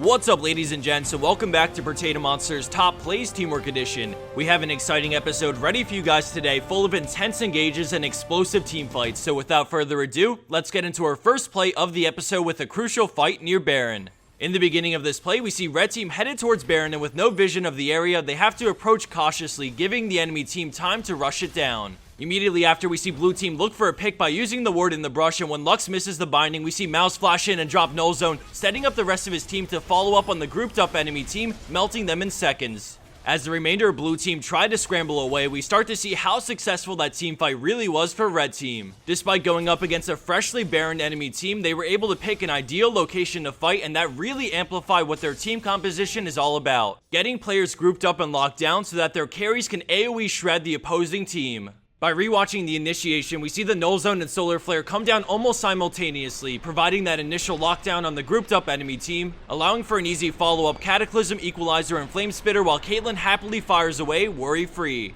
What's up, ladies and gents, and welcome back to Protatomonster's Top Plays Teamwork Edition. We have an exciting episode ready for you guys today, full of intense engages and explosive team fights. So without further ado, let's get into our first play of the episode with a crucial fight near Baron. In the beginning of this play, we see Red Team headed towards Baron, and with no vision of the area, they have to approach cautiously, giving the enemy team time to rush it down. Immediately after, we see Blue Team look for a pick by using the ward in the brush, and when Lux misses the binding, we see Mouse flash in and drop Null Zone, setting up the rest of his team to follow up on the grouped up enemy team, melting them in seconds. As the remainder of Blue Team tried to scramble away, we start to see how successful that team fight really was for Red Team. Despite going up against a freshly Baroned enemy team, they were able to pick an ideal location to fight, and that really amplified what their team composition is all about. Getting players grouped up and locked down so that their carries can AoE shred the opposing team. By rewatching the initiation, we see the Null Zone and Solar Flare come down almost simultaneously, providing that initial lockdown on the grouped up enemy team, allowing for an easy follow-up Cataclysm, Equalizer, and Flame Spitter while Caitlyn happily fires away, worry-free.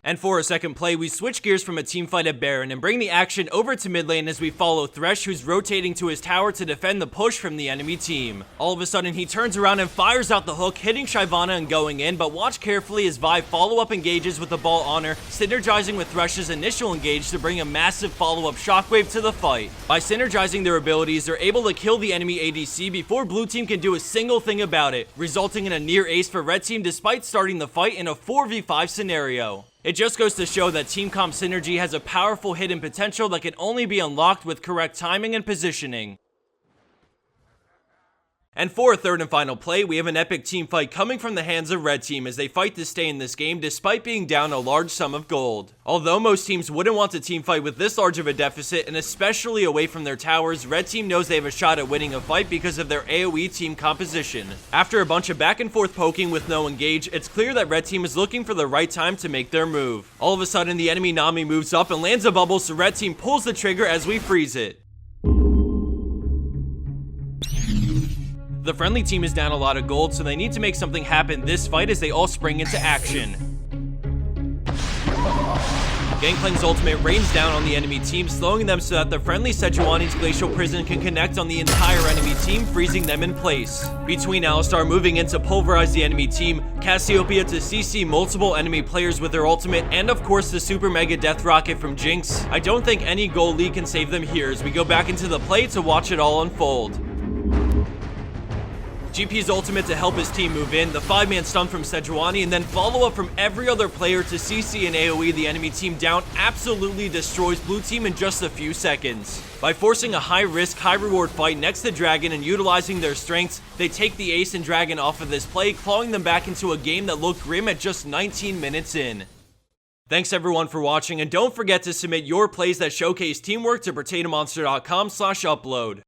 And for a second play, we switch gears from a teamfight at Baron and bring the action over to mid lane as we follow Thresh, who's rotating to his tower to defend the push from the enemy team. All of a sudden, he turns around and fires out the hook, hitting Shyvana and going in, but watch carefully as Vi follow-up engages with the ball on her, synergizing with Thresh's initial engage to bring a massive follow-up shockwave to the fight. By synergizing their abilities, they're able to kill the enemy ADC before Blue Team can do a single thing about it, resulting in a near ace for Red Team despite starting the fight in a 4v5 scenario. It just goes to show that team comp synergy has a powerful hidden potential that can only be unlocked with correct timing and positioning. And for a third and final play, we have an epic team fight coming from the hands of Red Team as they fight to stay in this game despite being down a large sum of gold. Although most teams wouldn't want to team fight with this large of a deficit, and especially away from their towers, Red Team knows they have a shot at winning a fight because of their AoE team composition. After a bunch of back and forth poking with no engage, it's clear that Red Team is looking for the right time to make their move. All of a sudden, the enemy Nami moves up and lands a bubble, so Red Team pulls the trigger as we freeze it. The friendly team is down a lot of gold, so they need to make something happen this fight as they all spring into action. Gangplank's ultimate rains down on the enemy team, slowing them so that the friendly Sejuani's Glacial Prison can connect on the entire enemy team, freezing them in place. Between Alistar moving in to pulverize the enemy team, Cassiopeia to CC multiple enemy players with their ultimate, and of course the Super Mega Death Rocket from Jinx, I don't think any gold lead can save them here as we go back into the play to watch it all unfold. GP's ultimate to help his team move in, the 5-man stun from Sejuani, and then follow up from every other player to CC and AoE the enemy team down absolutely destroys Blue Team in just a few seconds. By forcing a high-risk, high-reward fight next to Dragon and utilizing their strengths, they take the Ace and Dragon off of this play, clawing them back into a game that looked grim at just 19 minutes in. Thanks everyone for watching, and don't forget to submit your plays that showcase teamwork to Protatomonster.com/upload.